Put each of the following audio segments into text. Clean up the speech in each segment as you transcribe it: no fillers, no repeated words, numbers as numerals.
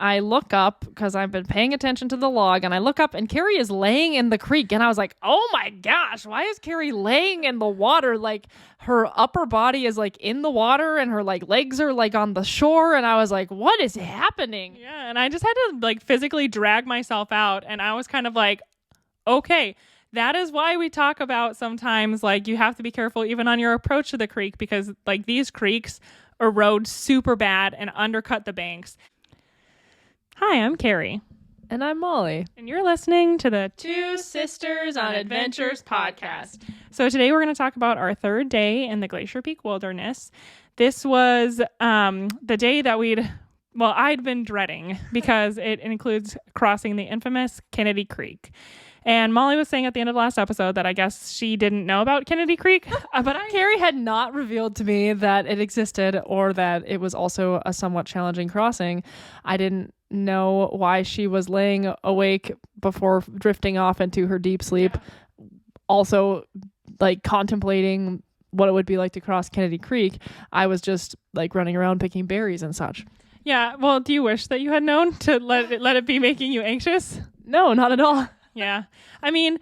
I look up because I've been paying attention to the log, and I look up and Carrie is laying in the creek. And I was like, oh my gosh, why is Carrie laying in the water? Like her upper body is like in the water and her like legs are like on the shore. And I was like, what is happening? Yeah. And I just had to like physically drag myself out. And I was kind of like, okay, that is why we talk about sometimes like you have to be careful even on your approach to the creek, because like these creeks erode super bad and undercut the banks. Hi, I'm Carrie. And I'm Molly. And you're listening to the Two Sisters on Adventures podcast. So today we're going to talk about our third day in the Glacier Peak Wilderness. This was the day that I'd been dreading because it includes crossing the infamous Kennedy Creek. And Molly was saying at the end of last episode that I guess she didn't know about Kennedy Creek, but Carrie had not revealed to me that it existed or that it was also a somewhat challenging crossing. I didn't know why she was laying awake before drifting off into her deep sleep. Yeah. Also, like contemplating what it would be like to cross Kennedy Creek. I was just like running around picking berries and such. Yeah. Well, do you wish that you had known to let it be making you anxious? No, not at all. Yeah. I mean,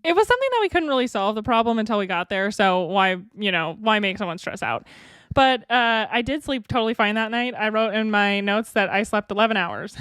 it was something that we couldn't really solve the problem until we got there. So why make someone stress out? But I did sleep totally fine that night. I wrote in my notes that I slept 11 hours.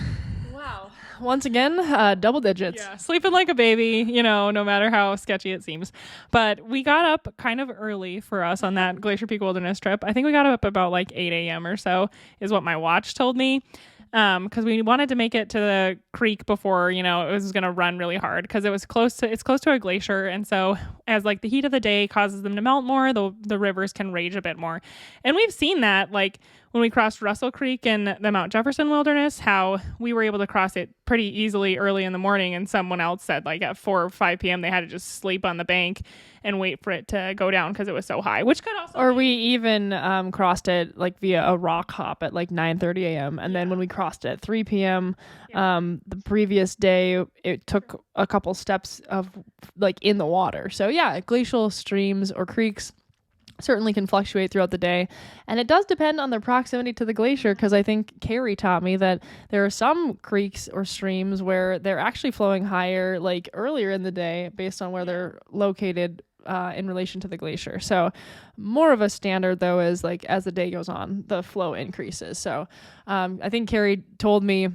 Wow. Once again, double digits. Yeah, sleeping like a baby, no matter how sketchy it seems. But we got up kind of early for us on that Glacier Peak Wilderness trip. I think we got up about like 8 a.m. or so is what my watch told me. Because we wanted to make it to the creek before, it was going to run really hard because it's close to a glacier. And so as like the heat of the day causes them to melt more, the rivers can rage a bit more. And we've seen that like when we crossed Russell Creek in the Mount Jefferson Wilderness, how we were able to cross it pretty easily early in the morning. And someone else said like at 4 or 5 p.m. they had to just sleep on the bank and wait for it to go down because it was so high, which could also... Or we even crossed it like via a rock hop at like 9:30 a.m. And then when we crossed it at 3 p.m., the previous day, it took a couple steps of like in the water. So yeah, glacial streams or creeks certainly can fluctuate throughout the day. And it does depend on their proximity to the glacier, because I think Carrie taught me that there are some creeks or streams where they're actually flowing higher like earlier in the day based on where they're located in relation to the glacier. So more of a standard though is like as the day goes on, the flow increases. So I think Carrie told me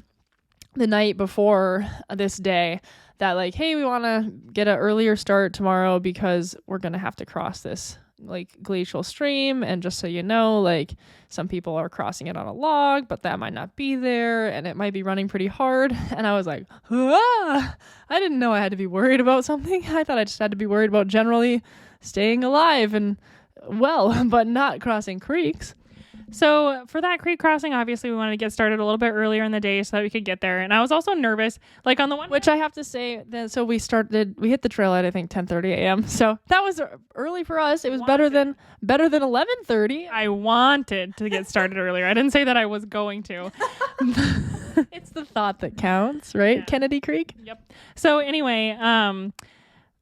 the night before this day that like, hey, we want to get an earlier start tomorrow because we're going to have to cross this like glacial stream. And just so you know, like some people are crossing it on a log, but that might not be there and it might be running pretty hard. And I was like, I didn't know I had to be worried about something. I thought I just had to be worried about generally staying alive and well, but not crossing creeks. So for that creek crossing, obviously we wanted to get started a little bit earlier in the day so that we could get there. And I was also nervous, like on the one, which I have to say that, so we hit the trail at, I think 10:30 a.m. So that was early for us. It was better than 11:30. I wanted to get started earlier. I didn't say that I was going to. It's the thought that counts, right? Yeah. Kennedy Creek. Yep. So anyway,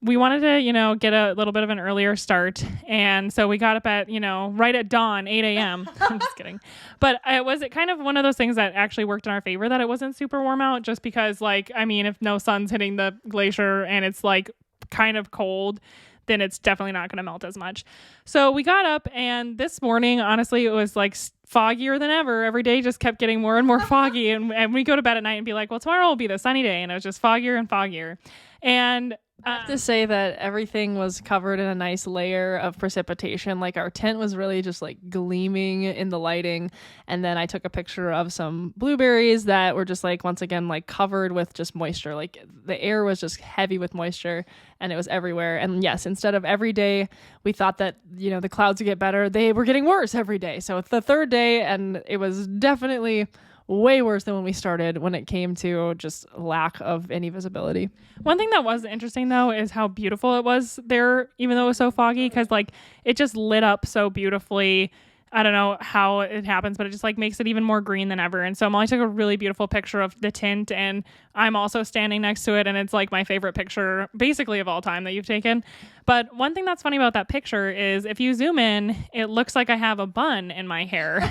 we wanted to, get a little bit of an earlier start. And so we got up at, right at dawn, 8 a.m. I'm just kidding. But it was kind of one of those things that actually worked in our favor that it wasn't super warm out, just because if no sun's hitting the glacier and it's like kind of cold, then it's definitely not going to melt as much. So we got up, and this morning, honestly, it was like foggier than ever. Every day just kept getting more and more foggy. And we go to bed at night and be like, well, tomorrow will be the sunny day. And it was just foggier and foggier. And I have to say that everything was covered in a nice layer of precipitation. Like our tent was really just like gleaming in the lighting. And then I took a picture of some blueberries that were just like, once again, like covered with just moisture. Like the air was just heavy with moisture and it was everywhere. And yes, instead of every day, we thought that, the clouds would get better. They were getting worse every day. So it's the third day and it was definitely way worse than when we started when it came to just lack of any visibility. One thing that was interesting though is how beautiful it was there, even though it was so foggy, because like it just lit up so beautifully. I don't know how it happens, but it just like makes it even more green than ever. And so Molly took a really beautiful picture of the tent, and I'm also standing next to it, and it's like my favorite picture basically of all time that you've taken. But one thing that's funny about that picture is if you zoom in, it looks like I have a bun in my hair.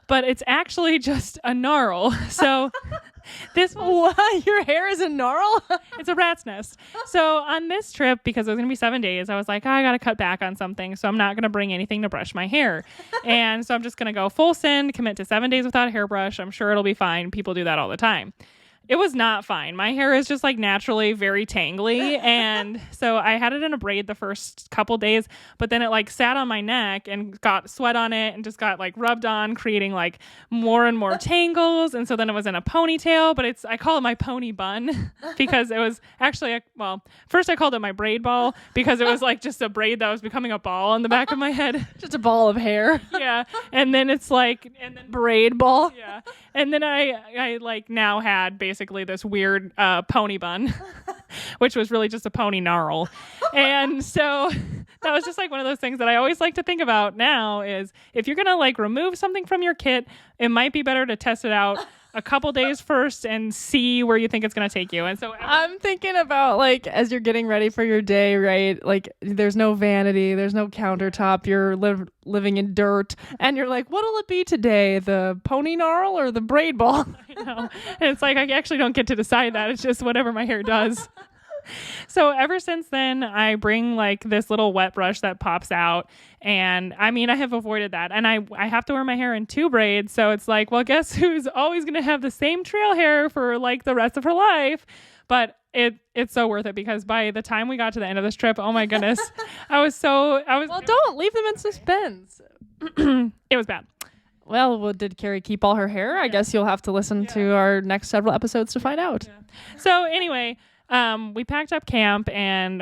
but it's actually just a gnarl. So What? Your hair is a gnarl? it's a rat's nest. So on this trip, because it was going to be 7 days, I was like, I got to cut back on something. So I'm not going to bring anything to brush my hair. And so I'm just going to go full send, commit to 7 days without a hairbrush. I'm sure it'll be fine. People do that all the time. It was not fine. My hair is just like naturally very tangly. And so I had it in a braid the first couple days, but then it like sat on my neck and got sweat on it and just got like rubbed on, creating like more and more tangles. And so then it was in a ponytail, but I call it my pony bun because it was actually, first I called it my braid ball because it was like just a braid that was becoming a ball on the back of my head. Just a ball of hair. Yeah. And then it's like, and then Braid ball. yeah. And then I like now had basically this weird pony bun, which was really just a pony gnarl. And so that was just like one of those things that I always like to think about now is if you're going to like remove something from your kit, it might be better to test it out a couple days first and see where you think it's going to take you. And so I'm thinking about like as you're getting ready for your day, right? Like there's no vanity, there's no countertop, you're living in dirt, and you're like, what'll it be today? The pony gnarl or the braid ball? I know. And it's like I actually don't get to decide that. It's just whatever my hair does. So ever since then, I bring like this little wet brush that pops out. And I mean, I have avoided that. And I have to wear my hair in 2 braids. So it's like, well, guess who's always going to have the same trail hair for like the rest of her life? But it's so worth it because by the time we got to the end of this trip, oh my goodness, Well, don't leave them in suspense. It was bad. Well, did Carrie keep all her hair? I guess you'll have to listen to our next several episodes to find out. Yeah. So anyway, we packed up camp and,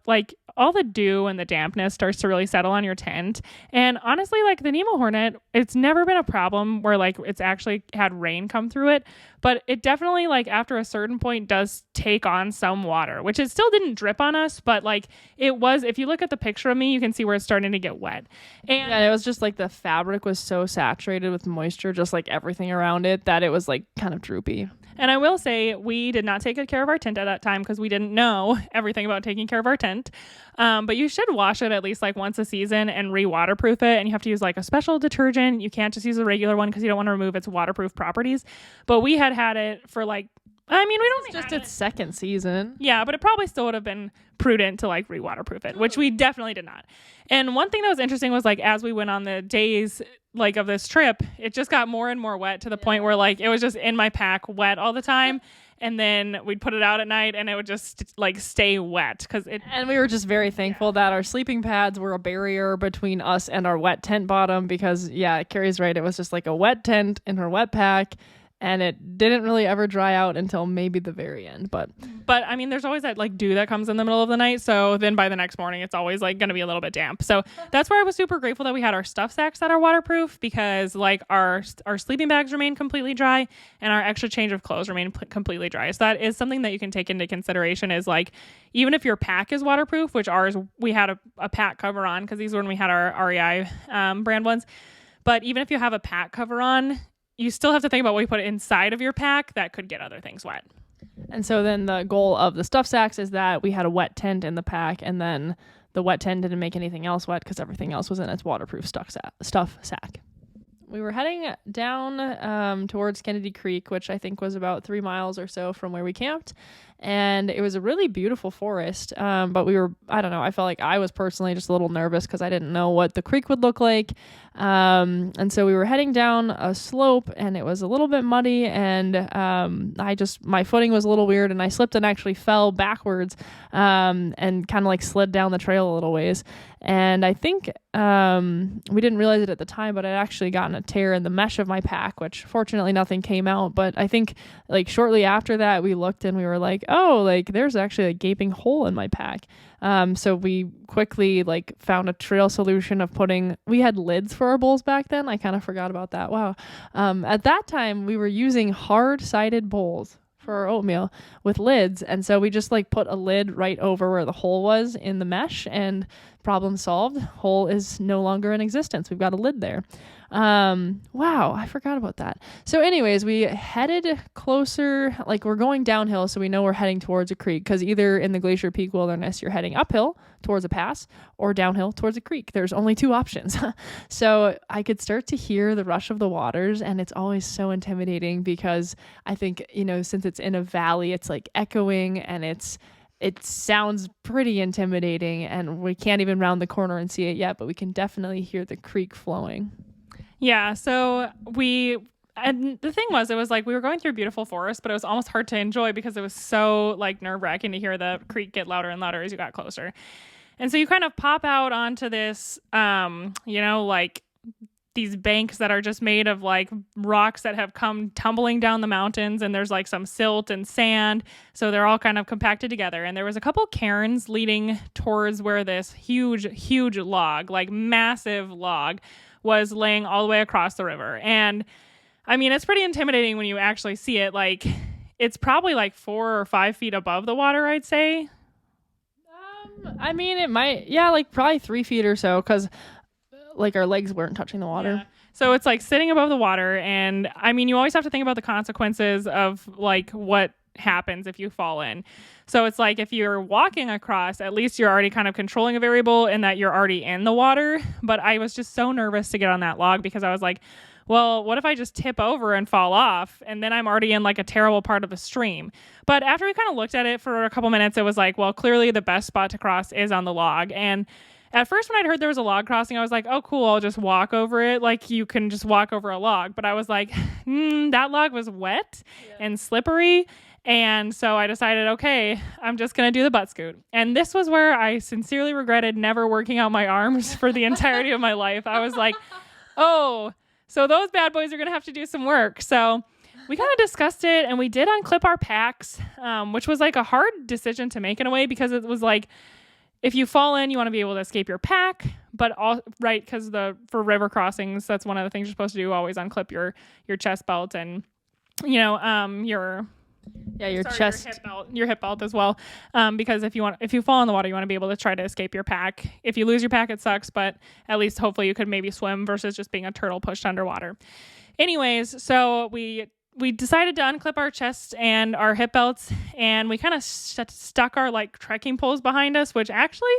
like all the dew and the dampness starts to really settle on your tent. And honestly, like the Nemo Hornet, it's never been a problem where like it's actually had rain come through it. But it definitely like after a certain point does take on some water, which it still didn't drip on us. But like it was, if you look at the picture of me, you can see where it's starting to get wet. And yeah, it was just like the fabric was so saturated with moisture, just like everything around it, that it was like kind of droopy. And I will say we did not take good care of our tent at that time because we didn't know everything about taking care of our tent. But you should wash it at least like once a season and re-waterproof it. And you have to use like a special detergent. You can't just use a regular one because you don't want to remove its waterproof properties. But we had it for like, I mean, we don't just its second season. Yeah, but it probably still would have been prudent to like re-waterproof it, which we definitely did not. And one thing that was interesting was like as we went on the days like of this trip, it just got more and more wet to the point where like it was just in my pack wet all the time. And then we'd put it out at night and it would just like stay wet and we were just very thankful that our sleeping pads were a barrier between us and our wet tent bottom because Carrie's right. It was just like a wet tent in her wet pack. And it didn't really ever dry out until maybe the very end. But I mean, there's always that like dew that comes in the middle of the night. So then by the next morning, it's always like going to be a little bit damp. So that's where I was super grateful that we had our stuff sacks that are waterproof because like our sleeping bags remain completely dry and our extra change of clothes remain completely dry. So that is something that you can take into consideration is like, even if your pack is waterproof, which ours, we had a pack cover on because these were when we had our REI brand ones. But even if you have a pack cover on, you still have to think about what you put inside of your pack that could get other things wet. And so then the goal of the stuff sacks is that we had a wet tent in the pack, and then the wet tent didn't make anything else wet because everything else was in its waterproof stuff sack. We were heading down towards Kennedy Creek, which I think was about 3 miles or so from where we camped. And it was a really beautiful forest. But I don't know, I felt like I was personally just a little nervous because I didn't know what the creek would look like. And so we were heading down a slope and it was a little bit muddy and my footing was a little weird and I slipped and actually fell backwards and kind of like slid down the trail a little ways. And I think we didn't realize it at the time, but I'd actually gotten a tear in the mesh of my pack, which fortunately nothing came out. But I think like shortly after that, we looked and we were like, oh, like there's actually a gaping hole in my pack. So we quickly like found a trail solution of we had lids for our bowls back then. I kind of forgot about that. Wow. At that time we were using hard-sided bowls for our oatmeal with lids. And so we just like put a lid right over where the hole was in the mesh and problem solved. Hole is no longer in existence. We've got a lid there. Wow, I forgot about that. So anyways, we headed closer, like we're going downhill, so we know we're heading towards a creek, because either in the Glacier Peak Wilderness you're heading uphill towards a pass or downhill towards a creek. There's only two options. So I could start to hear the rush of the waters, and it's always so intimidating because I think, since it's in a valley, it's like echoing, and it sounds pretty intimidating, and we can't even round the corner and see it yet, but we can definitely hear the creek flowing. Yeah, so and the thing was, it was like we were going through beautiful forest, but it was almost hard to enjoy because it was so like nerve-wracking to hear the creek get louder and louder as you got closer. And so you kind of pop out onto this, like these banks that are just made of like rocks that have come tumbling down the mountains, and there's like some silt and sand, so they're all kind of compacted together. And there was a couple cairns leading towards where this huge log, like massive log, was laying all the way across the river. And I mean, it's pretty intimidating when you actually see it. Like, it's probably like 4 or 5 feet above the water, I'd say. I mean, it might, like probably 3 feet or so, because like our legs weren't touching the water. Yeah. So it's like sitting above the water. And I mean, you always have to think about the consequences of like what happens if you fall in. So it's like if you're walking across, at least you're already kind of controlling a variable in that you're already in the water. But I was just so nervous to get on that log because I was like, well, what if I just tip over and fall off, and then I'm already in like a terrible part of the stream? But after we kind of looked at it for a couple minutes, it was like, well, clearly the best spot to cross is on the log. And at first, when I'd heard there was a log crossing, I was like, oh, cool, I'll just walk over it. Like, you can just walk over a log. But I was like, that log was wet and slippery. And so I decided, okay, I'm just going to do the butt scoot. And this was where I sincerely regretted never working out my arms for the entirety of my life. I was like, oh, so those bad boys are going to have to do some work. So we kind of discussed it, and we did unclip our packs, which was like a hard decision to make in a way, because it was like, if you fall in, you want to be able to escape your pack, but all right, because for river crossings, that's one of the things you're supposed to do. Always unclip your chest belt and your hip belt as well. Because if you fall in the water, you want to be able to try to escape your pack. If you lose your pack, it sucks, but at least hopefully you could maybe swim versus just being a turtle pushed underwater. Anyways, so we decided to unclip our chest and our hip belts, and we kind of stuck our like trekking poles behind us, which actually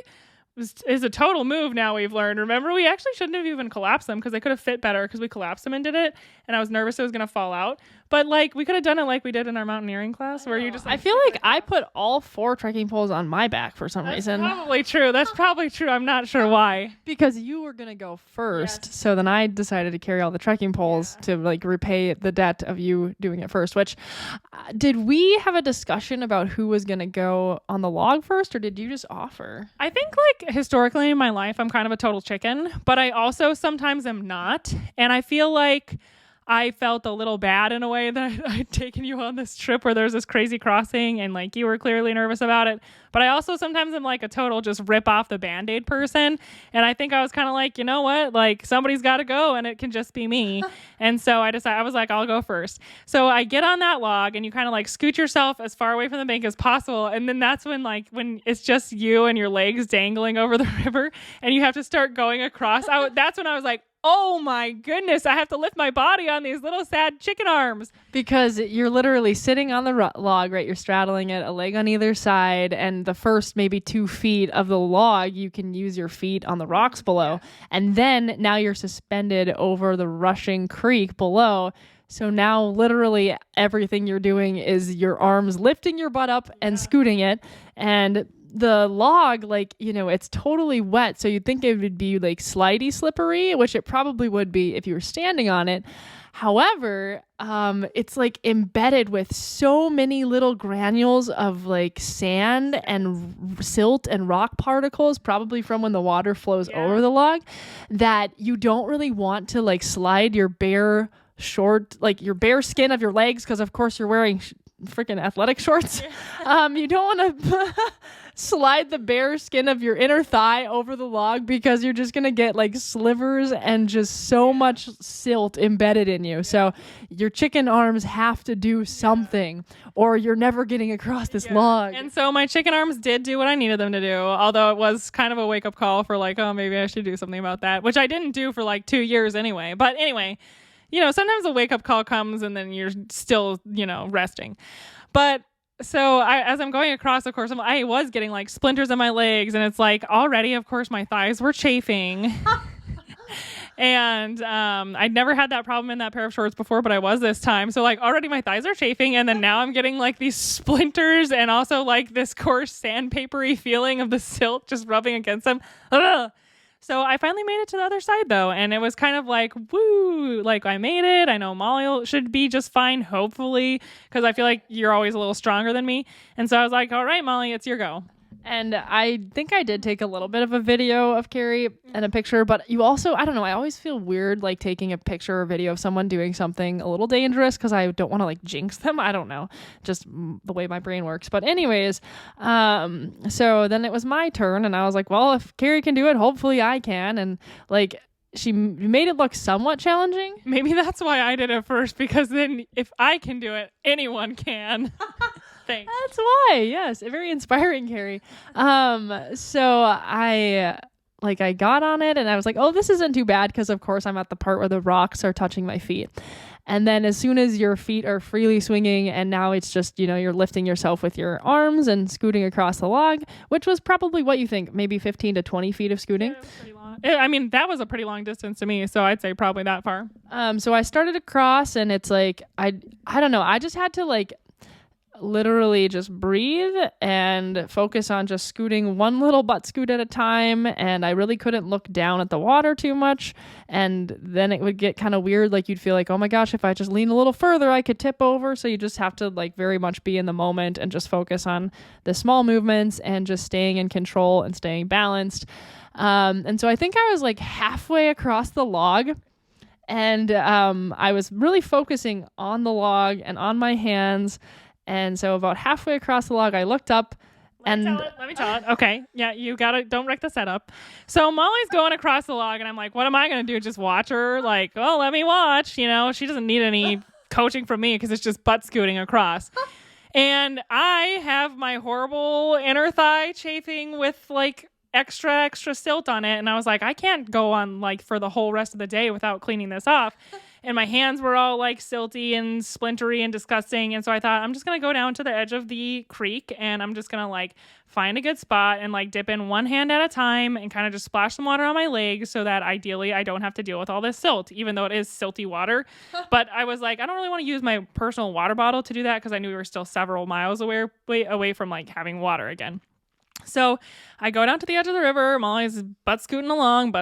is a total move now we've learned. Remember, we actually shouldn't have even collapsed them because they could have fit better, because we collapsed them and did it, and I was nervous it was going to fall out. But like, we could have done it like we did in our mountaineering class, where you just like, I feel like I put all 4 trekking poles on my back for some reason. Probably true. That's probably true. I'm not sure why. Because you were going to go first. Yes. So then I decided to carry all the trekking poles to like repay the debt of you doing it first, which did we have a discussion about who was going to go on the log first, or did you just offer? I think like historically in my life, I'm kind of a total chicken, but I also sometimes am not. And I feel like I felt a little bad in a way that I'd taken you on this trip where there's this crazy crossing, and like you were clearly nervous about it. But I also sometimes am like a total just rip off the Band-Aid person. And I think I was kind of like, you know what? Like, somebody's got to go, and it can just be me. And so I was like, I'll go first. So I get on that log, and you kind of like scoot yourself as far away from the bank as possible. And then that's when it's just you and your legs dangling over the river, and you have to start going across. That's when I was like, oh my goodness, I have to lift my body on these little sad chicken arms. Because you're literally sitting on the log, right? You're straddling it, a leg on either side, and the first maybe 2 feet of the log, you can use your feet on the rocks below. And then now you're suspended over the rushing creek below. So now literally everything you're doing is your arms lifting your butt up and scooting it. And the log, like, it's totally wet, so you'd think it would be like slidey slippery, which it probably would be if you were standing on it. However, it's like embedded with so many little granules of like sand and silt and rock particles, probably from when the water flows over the log, that you don't really want to like slide your bare skin of your legs, because of course you're wearing freaking athletic shorts. You don't want to slide the bare skin of your inner thigh over the log because you're just going to get like slivers and just so much silt embedded in you. So your chicken arms have to do something or you're never getting across this log. And so my chicken arms did do what I needed them to do, although it was kind of a wake up call for like, oh, maybe I should do something about that, which I didn't do for like 2 years anyway. But anyway, sometimes a wake up call comes and then you're still, resting. But so as I'm going across, of course, I was getting like splinters in my legs, and it's like already, of course, my thighs were chafing. And I'd never had that problem in that pair of shorts before, but I was this time. So like already my thighs are chafing, and then now I'm getting like these splinters and also like this coarse sandpapery feeling of the silt just rubbing against them. Ugh. So I finally made it to the other side though, and it was kind of like, woo, like I made it. I know Molly should be just fine, hopefully, because I feel like you're always a little stronger than me. And so I was like, all right, Molly, it's your go. And I think I did take a little bit of a video of Carrie and a picture, but you also, I don't know, I always feel weird like taking a picture or video of someone doing something a little dangerous because I don't want to like jinx them. I don't know, just the way my brain works. But anyways, so then it was my turn and I was like, well, if Carrie can do it, hopefully I can. And like, she made it look somewhat challenging. Maybe that's why I did it first, because then if I can do it, anyone can. Thanks. That's why. Yes. Very inspiring, Carrie. So I got on it and I was like, oh, this isn't too bad. Cause of course I'm at the part where the rocks are touching my feet. And then as soon as your feet are freely swinging and now it's just, you're lifting yourself with your arms and scooting across the log, which was probably what you think, maybe 15 to 20 feet of scooting. Yeah, pretty long. I mean, that was a pretty long distance to me. So I'd say probably that far. So I started across and it's like, I don't know. I just had to like literally just breathe and focus on just scooting one little butt scoot at a time, and I really couldn't look down at the water too much, and then it would get kind of weird, like you'd feel like, oh my gosh, if I just lean a little further I could tip over. So you just have to like very much be in the moment and just focus on the small movements and just staying in control and staying balanced. And so I think I was like halfway across the log, and I was really focusing on the log and on my hands. And so about halfway across the log, I looked up Let me tell it. Okay. Yeah, you got it. Don't wreck the setup. So Molly's going across the log and I'm like, what am I going to do? Just watch her? Like, oh, let me watch. She doesn't need any coaching from me because it's just butt scooting across. And I have my horrible inner thigh chafing with like extra silt on it. And I was like, I can't go on like for the whole rest of the day without cleaning this off. And my hands were all like silty and splintery and disgusting. And so I thought, I'm just going to go down to the edge of the creek and I'm just going to like find a good spot and like dip in one hand at a time and kind of just splash some water on my legs so that ideally I don't have to deal with all this silt, even though it is silty water. But I was like, I don't really want to use my personal water bottle to do that because I knew we were still several miles away from like having water again. So I go down to the edge of the river. Molly's butt scooting along,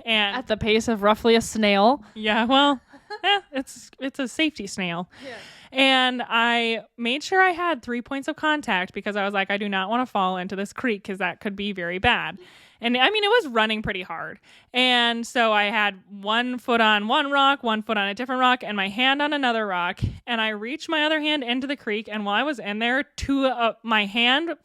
and at the pace of roughly a snail. Yeah, well, it's a safety snail. Yeah. And I made sure I had 3 points of contact because I was like, I do not want to fall into this creek because that could be very bad. And I mean, it was running pretty hard. And so I had 1 foot on one rock, 1 foot on a different rock, and my hand on another rock. And I reached my other hand into the creek. And while I was in there, my hand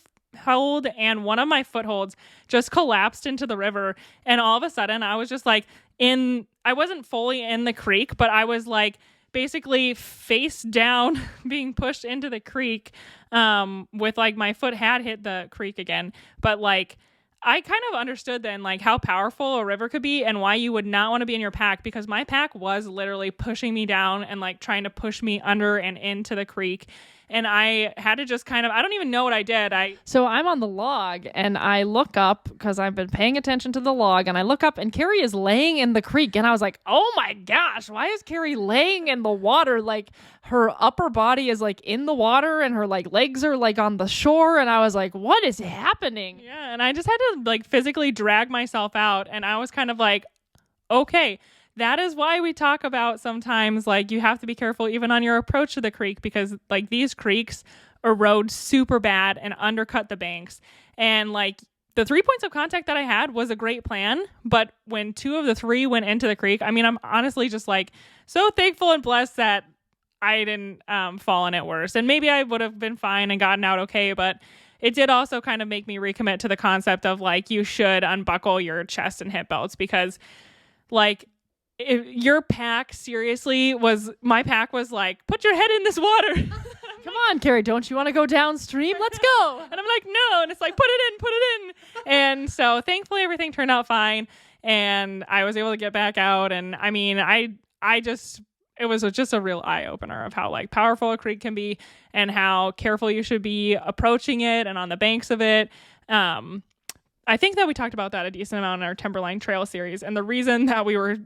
hold and one of my footholds just collapsed into the river, and all of a sudden I was just like I wasn't fully in the creek, but I was like basically face down being pushed into the creek with like my foot had hit the creek again, but like I kind of understood then like how powerful a river could be and why you would not want to be in your pack, because my pack was literally pushing me down and like trying to push me under and into the creek. And I had to just kind of, I don't even know what I did. So I'm on the log and I look up because I've been paying attention to the log, and I look up and Carrie is laying in the creek. And I was like, oh my gosh, why is Carrie laying in the water? Like her upper body is like in the water and her like legs are like on the shore. And I was like, what is happening? Yeah. And I just had to like physically drag myself out. And I was kind of like, okay. That is why we talk about sometimes like you have to be careful even on your approach to the creek, because like these creeks erode super bad and undercut the banks. And like the 3 points of contact that I had was a great plan. But when 2 of the 3 went into the creek, I mean, I'm honestly just like so thankful and blessed that I didn't fall in it worse. And maybe I would have been fine and gotten out okay, but it did also kind of make me recommit to the concept of like you should unbuckle your chest and hip belts, because like your pack seriously was, my pack was like, put your head in this water. Come on, Carrie, don't you want to go downstream? Let's go. And I'm like, no. And it's like, put it in. And so thankfully everything turned out fine. And I was able to get back out. And I mean, it was just a real eye opener of how like powerful a creek can be and how careful you should be approaching it and on the banks of it. I think that we talked about that a decent amount in our Timberline Trail series. And the reason that we are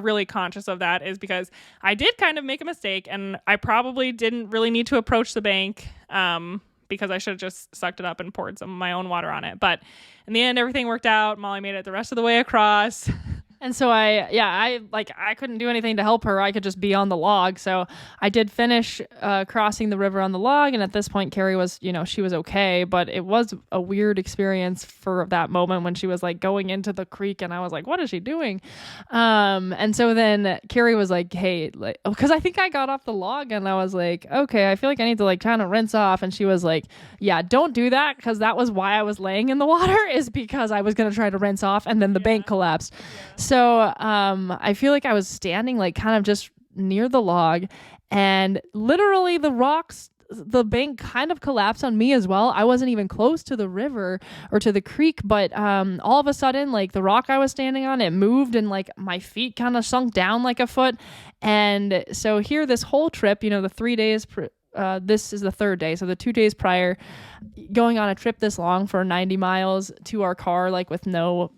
really conscious of that is because I did kind of make a mistake, and I probably didn't really need to approach the bank because I should have just sucked it up and poured some of my own water on it. But in the end, everything worked out. Molly made it the rest of the way across. And so I couldn't do anything to help her. I could just be on the log. So I did finish crossing the river on the log. And at this point, Carrie was, she was okay. But it was a weird experience for that moment when she was like going into the creek. And I was like, what is she doing? And so then Carrie was like, hey, like, because I think I got off the log and I was like, okay, I feel like I need to like kind of rinse off. And she was like, yeah, don't do that. Because that was why I was laying in the water, is because I was going to try to rinse off. And then the bank collapsed. Yeah. So I feel like I was standing like kind of just near the log, and literally the bank kind of collapsed on me as well. I wasn't even close to the river or to the creek, but all of a sudden, like the rock I was standing on, it moved and like my feet kind of sunk down like a foot. And so here, this whole trip, the 3 days, this is the third day. So the 2 days prior, going on a trip this long for 90 miles to our car, like with no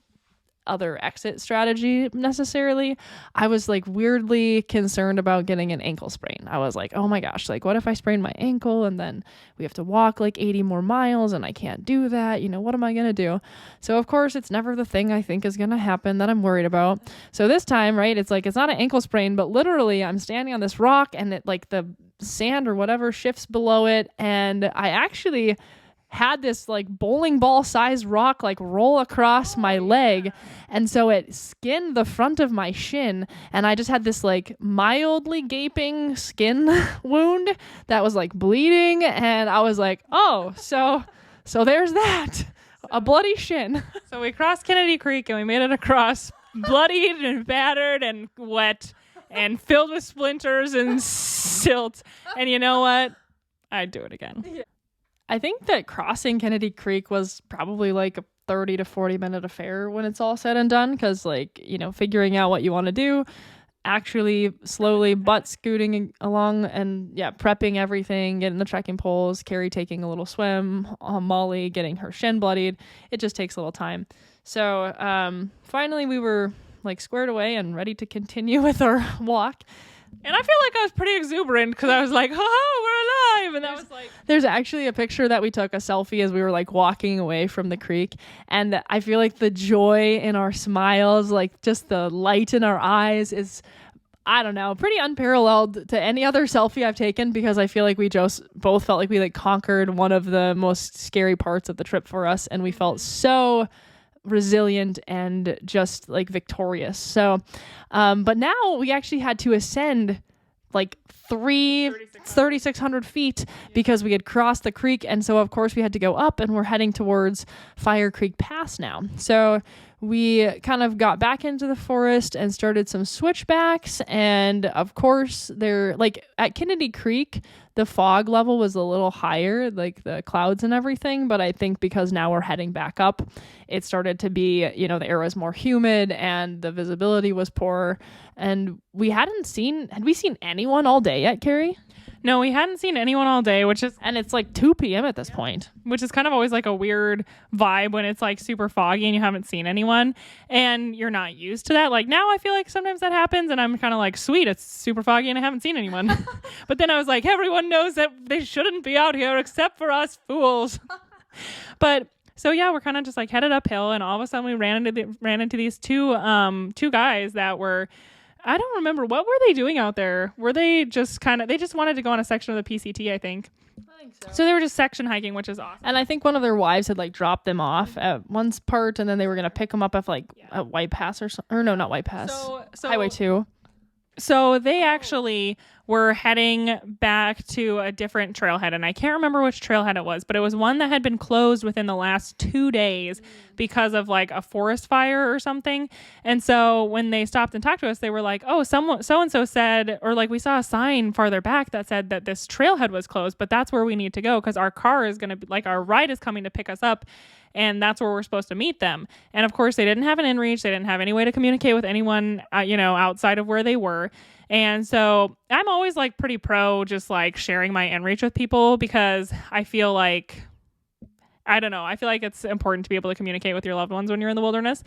other exit strategy necessarily, I was like weirdly concerned about getting an ankle sprain. I was like, oh my gosh, like what if I sprain my ankle and then we have to walk like 80 more miles and I can't do that, what am I gonna do? So of course it's never the thing I think is gonna happen that I'm worried about. So this time, right, it's like it's not an ankle sprain, but literally I'm standing on this rock and it like the sand or whatever shifts below it, and I actually had this like bowling ball sized rock like roll across my leg, and so it skinned the front of my shin, and I just had this like mildly gaping skin wound that was like bleeding, and I was like, oh, so there's that, a bloody shin. So we crossed Kennedy Creek and we made it across bloodied and battered and wet and filled with splinters and silt, and you know what, I'd do it again. Yeah. I think that crossing Kennedy Creek was probably like a 30 to 40 minute affair when it's all said and done, because like, figuring out what you want to do, actually slowly butt scooting along and prepping everything, getting the trekking poles, Carrie taking a little swim, Molly getting her shin bloodied. It just takes a little time. So finally we were like squared away and ready to continue with our walk. And I feel like I was pretty exuberant because I was like, oh, we're alive. And that was like... There's actually a picture that we took, a selfie, as we were like walking away from the creek. And I feel like the joy in our smiles, like just the light in our eyes is, I don't know, pretty unparalleled to any other selfie I've taken, because I feel like we just both felt like we like conquered one of the most scary parts of the trip for us. And we felt so resilient and just like victorious. So but now we actually had to ascend like 3,600 feet because we had crossed the creek, and so of course we had to go up, and we're heading towards Fire Creek Pass now. So we kind of got back into the forest and started some switchbacks, and of course they're like at Kennedy Creek, the fog level was a little higher, like the clouds and everything, but I think because now we're heading back up, it started to be, the air was more humid and the visibility was poorer, and had we seen anyone all day yet, Carrie? No, we hadn't seen anyone all day, and it's like 2 p.m. at this point. Which is kind of always like a weird vibe when it's like super foggy and you haven't seen anyone and you're not used to that. Like now I feel like sometimes that happens and I'm kind of like, sweet, it's super foggy and I haven't seen anyone. But then I was like, everyone knows that they shouldn't be out here except for us fools. But so yeah, we're kind of just like headed uphill, and all of a sudden we ran into these two guys that were, I don't remember, what were they doing out there? Were they just they just wanted to go on a section of the PCT, I think. So they were just section hiking, which is awesome. And I think one of their wives had like dropped them off at one part, and then they were going to pick them up at like at White Pass or no, not White Pass. So Highway 2. So they actually were heading back to a different trailhead, and I can't remember which trailhead it was, but it was one that had been closed within the last 2 days because of like a forest fire or something. And so when they stopped and talked to us, they were like, "Oh, someone so and so said, or like we saw a sign farther back that said that this trailhead was closed, but that's where we need to go because our car is going to be like our ride is coming to pick us up." And that's where we're supposed to meet them. And of course, they didn't have an inReach. They didn't have any way to communicate with anyone, outside of where they were. And so I'm always like pretty pro just like sharing my inReach with people because I feel like, I don't know, I feel like it's important to be able to communicate with your loved ones when you're in the wilderness.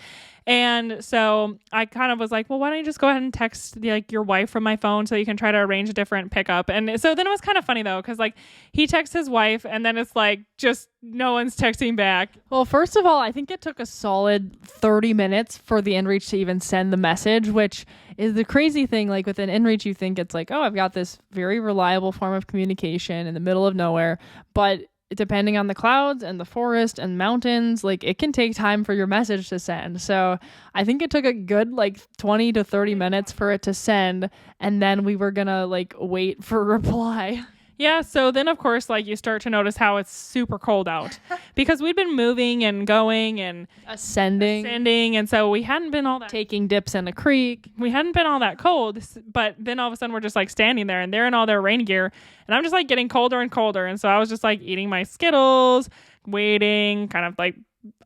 And so I kind of was like, well, why don't you just go ahead and text your wife from my phone so you can try to arrange a different pickup. And so then it was kind of funny though, because like he texts his wife and then it's like just no one's texting back. Well, first of all, I think it took a solid 30 minutes for the inReach to even send the message, which is the crazy thing. Like with an inReach, you think it's like, oh, I've got this very reliable form of communication in the middle of nowhere. But depending on the clouds and the forest and mountains, like it can take time for your message to send. So I think it took a good like 20 to 30 minutes for it to send. And then we were going to like wait for a reply. Yeah, so then of course, like you start to notice how it's super cold out because we'd been moving and going and ascending, and so we hadn't been all that taking dips in a creek. We hadn't been all that cold, but then all of a sudden we're just like standing there and they're in all their rain gear and I'm just like getting colder and colder. And so I was just like eating my Skittles, waiting, kind of like,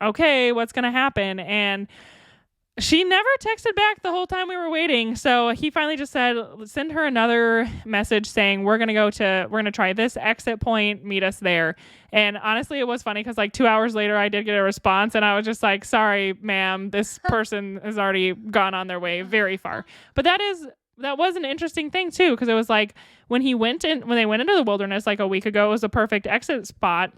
okay, what's going to happen? And she never texted back the whole time we were waiting. So he finally just said, send her another message saying, we're going to try this exit point, meet us there. And honestly, it was funny because like 2 hours later, I did get a response and I was just like, sorry, ma'am, this person has already gone on their way very far. But that was an interesting thing too, because it was like when they went into the wilderness like a week ago, it was a perfect exit spot.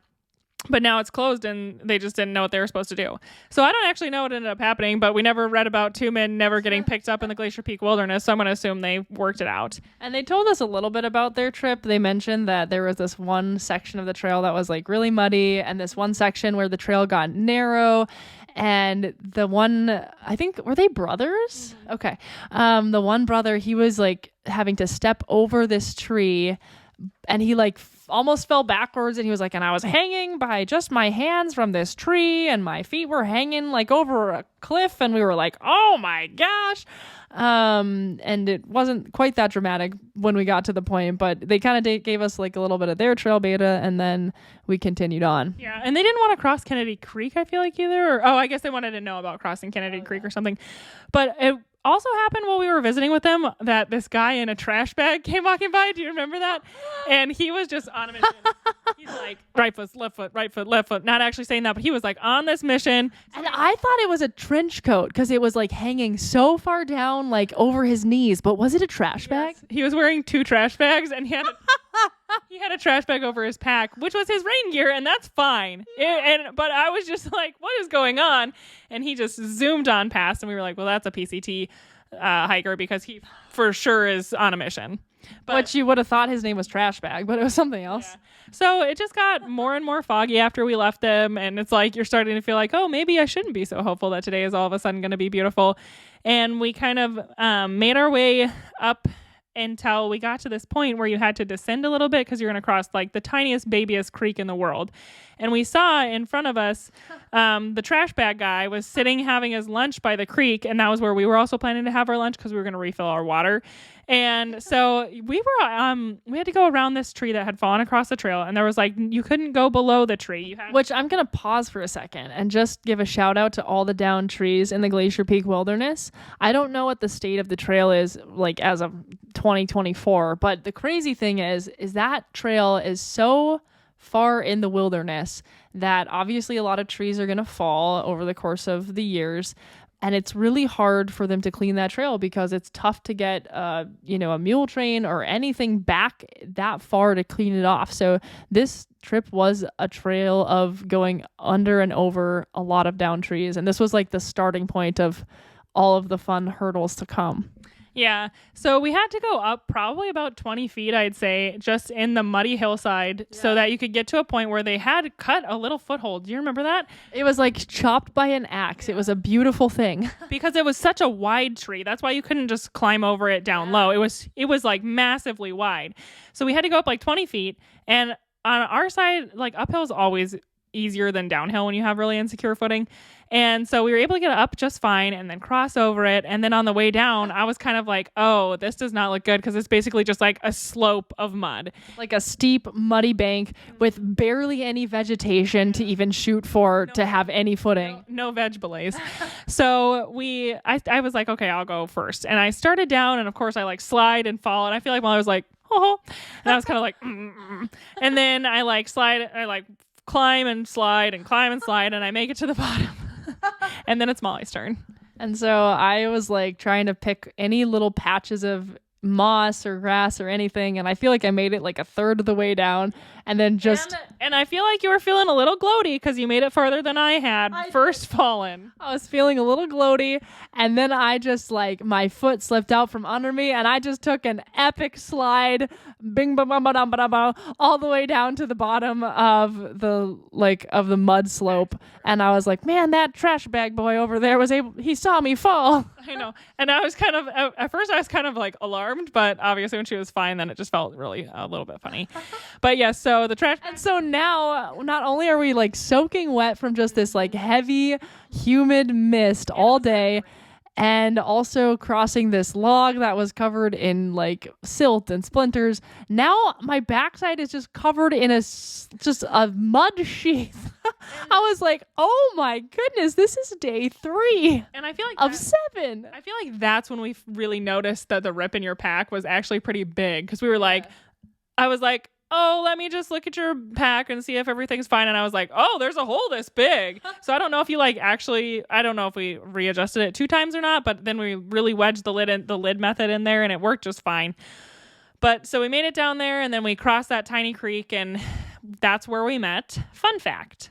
But now it's closed and they just didn't know what they were supposed to do. So I don't actually know what ended up happening, but we never read about two men never getting picked up in the Glacier Peak Wilderness. So I'm going to assume they worked it out. And they told us a little bit about their trip. They mentioned that there was this one section of the trail that was like really muddy and this one section where the trail got narrow. And the one, I think, were they brothers? Mm-hmm. Okay. The one brother, he was like having to step over this tree and he like almost fell backwards and he was like, and I was hanging by just my hands from this tree and my feet were hanging like over a cliff and we were like, oh my gosh. And it wasn't quite that dramatic when we got to the point, but they kind of gave us like a little bit of their trail beta and then we continued on. Yeah. And they didn't want to cross Kennedy Creek, I feel like either. I guess they wanted to know about crossing Kennedy Creek or something, but it also happened while we were visiting with them that this guy in a trash bag came walking by. Do you remember that? And he was just on a mission. He's like, right foot, left foot, right foot, left foot. Not actually saying that, but he was like on this mission. And I thought it was a trench coat because it was like hanging so far down, like over his knees. But was it a trash bag? He was wearing 2 trash bags and he had a trash bag over his pack, which was his rain gear, and that's fine. But I was just like, what is going on? And he just zoomed on past, and we were like, well, that's a PCT hiker because he for sure is on a mission. But you would have thought his name was Trash Bag, but it was something else. Yeah. So it just got more and more foggy after we left them, and it's like you're starting to feel like, oh, maybe I shouldn't be so hopeful that today is all of a sudden going to be beautiful. And we kind of made our way up until we got to this point where you had to descend a little bit because you're going to cross like the tiniest, babyest creek in the world. And we saw in front of us, the trash bag guy was sitting having his lunch by the creek. And that was where we were also planning to have our lunch because we were going to refill our water. And so we had to go around this tree that had fallen across the trail. And there was like, you couldn't go below the tree. Which I'm going to pause for a second and just give a shout out to all the downed trees in the Glacier Peak Wilderness. I don't know what the state of the trail is like as of 2024, but the crazy thing is that trail is so far in the wilderness that obviously a lot of trees are going to fall over the course of the years. And it's really hard for them to clean that trail because it's tough to get, a mule train or anything back that far to clean it off. So this trip was a trail of going under and over a lot of down trees. And this was like the starting point of all of the fun hurdles to come. Yeah. So we had to go up probably about 20 feet, I'd say, just in the muddy hillside so that you could get to a point where they had cut a little foothold. Do you remember that? It was like chopped by an axe. It was a beautiful thing. Because it was such a wide tree. That's why you couldn't just climb over it down low. It was like massively wide. So we had to go up like 20 feet. And on our side, like uphill is always easier than downhill when you have really insecure footing. And so we were able to get up just fine and then cross over it. And then on the way down, I was kind of like, oh, this does not look good because it's basically just like a slope of mud. Like a steep, muddy bank with barely any vegetation to even shoot for to have any footing. No veg belays. So I was like, okay, I'll go first. And I started down and of course I like slide and fall. And I feel like while I was like, oh, and I was kind of like, and then I like slide, I like climb and slide and climb and slide and I make it to the bottom. And then it's Molly's turn. And so I was like trying to pick any little patches of moss or grass or anything, and I feel like I made it like a third of the way down, and then just and I feel like you were feeling a little gloaty because you made it farther than I had first fallen. I was feeling a little gloaty, and then I just like my foot slipped out from under me, and I just took an epic slide, bing bam bam bam bam bam, all the way down to the bottom of the mud slope, and I was like, man, that trash bag boy over there he saw me fall. I know, and I was kind of at first I was kind of like alarmed, but obviously when she was fine, then it just felt really a little bit funny. But yes, so the trash. And so now, not only are we like soaking wet from just this like heavy, humid mist all day, and also crossing this log that was covered in like silt and splinters. Now my backside is just covered in just a mud sheath. I was like, oh my goodness, this is day 3 and I feel like of 7. I feel like that's when we really noticed that the rip in your pack was actually pretty big because we were like, I was like, oh, let me just look at your pack and see if everything's fine. And I was like, oh, there's a hole this big. So I don't know if you I don't know if we readjusted it 2 times or not, but then we really wedged the lid method in there and it worked just fine. But so we made it down there and then we crossed that tiny creek and that's where we met Fun Fact.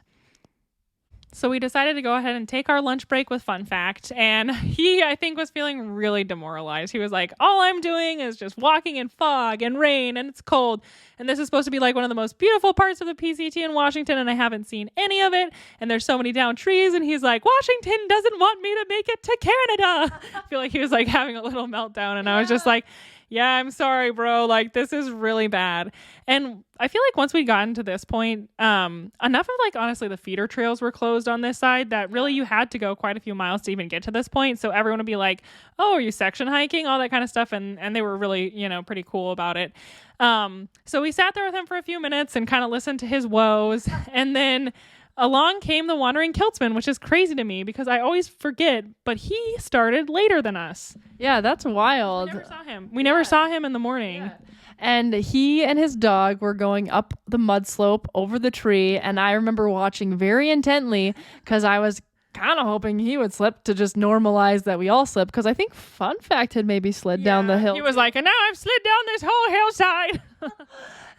So we decided to go ahead and take our lunch break with Fun Fact. And he, I think, was feeling really demoralized. He was like, all I'm doing is just walking in fog and rain and it's cold. And this is supposed to be like one of the most beautiful parts of the PCT in Washington. And I haven't seen any of it. And there's so many down trees. And he's like, Washington doesn't want me to make it to Canada. I feel like he was like having a little meltdown. And I was just like, yeah, I'm sorry, bro. Like, this is really bad. And I feel like once we gotten to this point, enough of like, honestly, the feeder trails were closed on this side that really you had to go quite a few miles to even get to this point. So everyone would be like, oh, are you section hiking? All that kind of stuff. And they were really, pretty cool about it. So we sat there with him for a few minutes and kind of listened to his woes. And then along came the Wandering Kiltsman, which is crazy to me because I always forget, but he started later than us. Yeah, that's wild. We never saw him. We never saw him in the morning. Yeah. And he and his dog were going up the mud slope over the tree. And I remember watching very intently because I was kind of hoping he would slip to just normalize that we all slip. Because I think Fun Fact had maybe slid down the hill. He was like, and now I've slid down this whole hillside.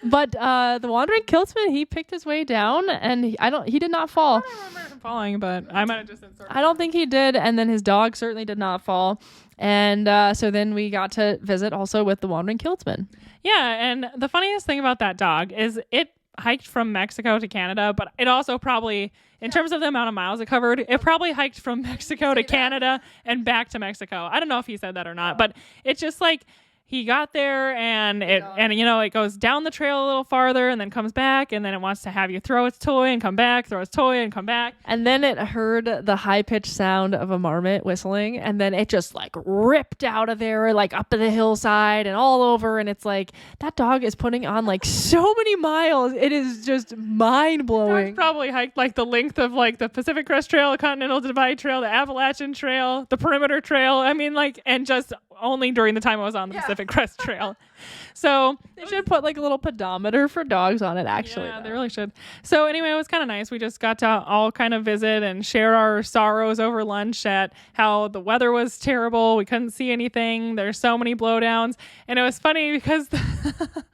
But the Wandering Kiltsman, he picked his way down and he did not fall. I don't remember him falling, but I might have just inserted. I don't think he did. And then his dog certainly did not fall. And so then we got to visit also with the Wandering Kiltsman. Yeah. And the funniest thing about that dog is it hiked from Mexico to Canada, but it also probably, in terms of the amount of miles it covered, it probably hiked from Mexico to Canada and back to Mexico. I don't know if he said that or not, but it's just like, he got there and it goes down the trail a little farther and then comes back and then it wants to have you throw its toy and come back, throw its toy and come back. And then it heard the high-pitched sound of a marmot whistling and then it just like ripped out of there like up to the hillside and all over, and it's like that dog is putting on like so many miles. It is just mind-blowing. It's probably hiked like the length of like the Pacific Crest Trail, the Continental Divide Trail, the Appalachian Trail, the Perimeter Trail. I mean, like, and just only during the time I was on the Pacific Crest Trail. So they should put like a little pedometer for dogs on it, actually. Yeah, they really should. So anyway, it was kind of nice. We just got to all kind of visit and share our sorrows over lunch at how the weather was terrible. We couldn't see anything. There's so many blowdowns. And it was funny because the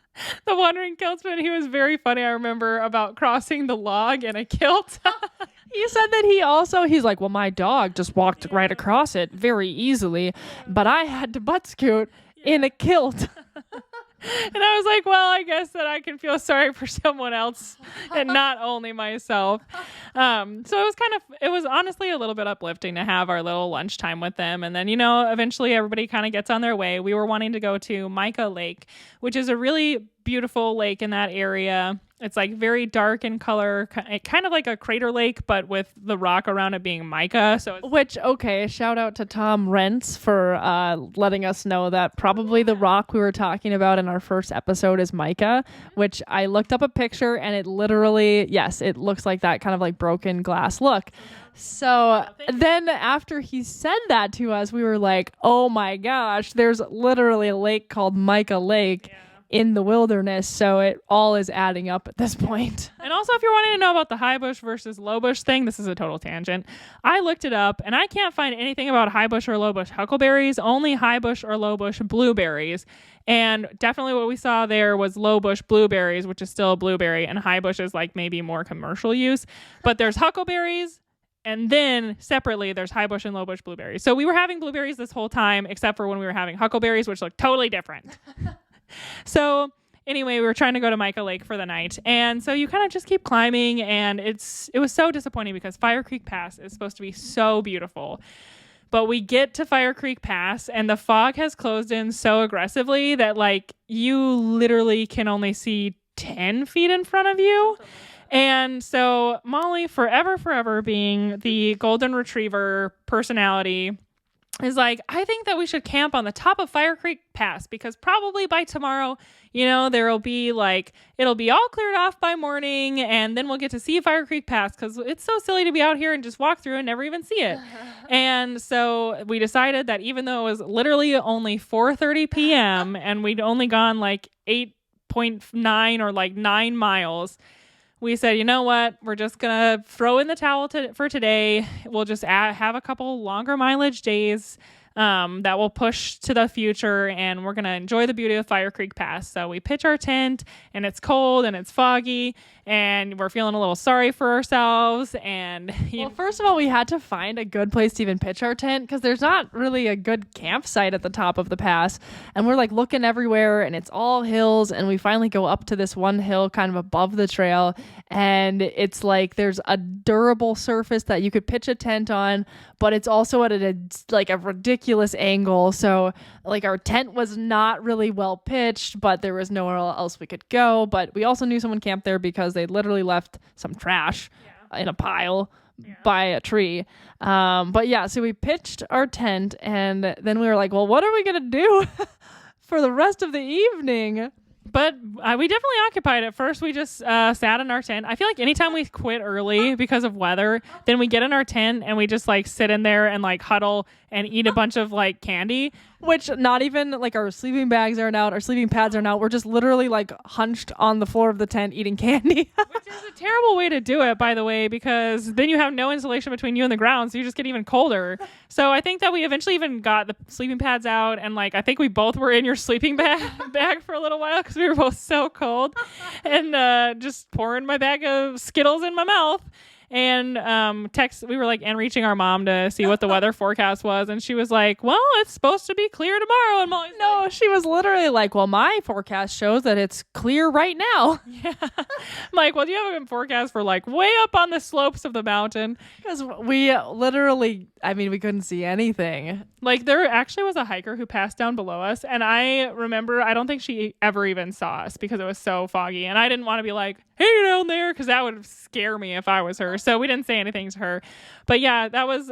Wandering Kiltsman, he was very funny. I remember about crossing the log in a kilt. He said that he's like, well, my dog just walked right across it very easily, but I had to butt scoot in a kilt. And I was like, well, I guess that I can feel sorry for someone else and not only myself. So it was honestly a little bit uplifting to have our little lunchtime with them. And then, eventually everybody kind of gets on their way. We were wanting to go to Mica Lake, which is a really beautiful lake in that area. It's like very dark in color, kind of like a crater lake, but with the rock around it being mica. Shout out to Tom Rentz for letting us know that probably the rock we were talking about in our first episode is mica, which I looked up a picture and it literally, yes, it looks like that kind of like broken glass look. So then after he said that to us, we were like, oh my gosh, there's literally a lake called Mica Lake. In the wilderness, so it all is adding up at this point. And also, if you're wanting to know about the high bush versus low bush thing, this is a total tangent. I looked it up, and I can't find anything about high bush or low bush huckleberries, only high bush or low bush blueberries. And definitely what we saw there was low bush blueberries, which is still a blueberry, and high bush is like maybe more commercial use. But there's huckleberries, and then separately, there's high bush and low bush blueberries. So we were having blueberries this whole time, except for when we were having huckleberries, which looked totally different. So anyway, we were trying to go to Mica Lake for the night. And so you kind of just keep climbing, and it was so disappointing because Fire Creek Pass is supposed to be so beautiful. But we get to Fire Creek Pass and the fog has closed in so aggressively that like you literally can only see 10 feet in front of you. And so Molly, forever being the golden retriever personality, is like, I think that we should camp on the top of Fire Creek Pass because probably by tomorrow, there'll be like, it'll be all cleared off by morning and then we'll get to see Fire Creek Pass because it's so silly to be out here and just walk through and never even see it. And so we decided that even though it was literally only 4:30 p.m. and we'd only gone like 8.9 or like 9 miles, we said, you know what? We're just going to throw in the towel for today. We'll just have a couple longer mileage days that will push to the future, and we're going to enjoy the beauty of Fire Creek Pass. So we pitch our tent, and it's cold, and it's foggy, and we're feeling a little sorry for ourselves. And first of all, we had to find a good place to even pitch our tent because there's not really a good campsite at the top of the pass. And we're like looking everywhere, and it's all hills, and we finally go up to this one hill kind of above the trail, and it's like there's a durable surface that you could pitch a tent on, but it's also at a ridiculous angle. So like our tent was not really well pitched, but there was nowhere else we could go. But we also knew someone camped there because they literally left some trash in a pile by a tree. So we pitched our tent, and then we were like, well, what are we going to do for the rest of the evening? But we definitely occupied it. First, we just sat in our tent. I feel like anytime we quit early because of weather, then we get in our tent and we just like sit in there and like huddle and eat a bunch of like candy. Which not even like our sleeping bags aren't out, our sleeping pads aren't out. We're just literally like hunched on the floor of the tent eating candy. Which is a terrible way to do it, by the way, because then you have no insulation between you and the ground, so you just get even colder. So I think that we eventually even got the sleeping pads out, and like I think we both were in your sleeping bag for a little while because we were both so cold, and just pouring my bag of Skittles in my mouth. And we were like reaching our mom to see what the weather forecast was, and she was like, well, it's supposed to be clear tomorrow. And Molly's no, she was literally like, well, my forecast shows that it's clear right now. Yeah. I'm like, well, do you have a forecast for like way up on the slopes of the mountain? Because we literally, we couldn't see anything. Like there actually was a hiker who passed down below us, and I remember I don't think she ever even saw us because it was so foggy, and I didn't want to be like, hey down there, because that would scare me if I was her. So we didn't say anything to her. But yeah, I was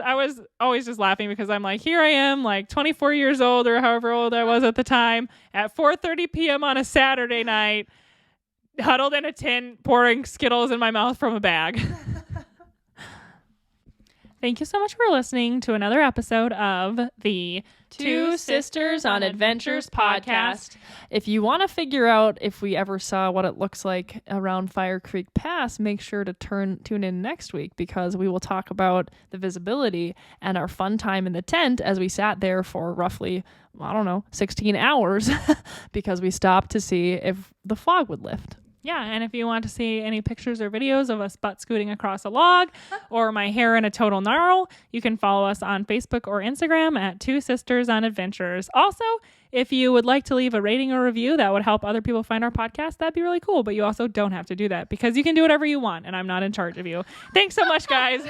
always just laughing because I'm like, here I am, like 24 years old or however old I was at the time, at 4:30 p.m. on a Saturday night, huddled in a tent, pouring Skittles in my mouth from a bag. Thank you so much for listening to another episode of the Two Sisters on Adventures podcast. If you want to figure out if we ever saw what it looks like around Fire Creek Pass, make sure to tune in next week because we will talk about the visibility and our fun time in the tent as we sat there for roughly, 16 hours because we stopped to see if the fog would lift. Yeah, and if you want to see any pictures or videos of us butt scooting across a log or my hair in a total gnarl, you can follow us on Facebook or Instagram at Two Sisters on Adventures. Also, if you would like to leave a rating or review that would help other people find our podcast, that'd be really cool. But you also don't have to do that because you can do whatever you want, and I'm not in charge of you. Thanks so much, guys.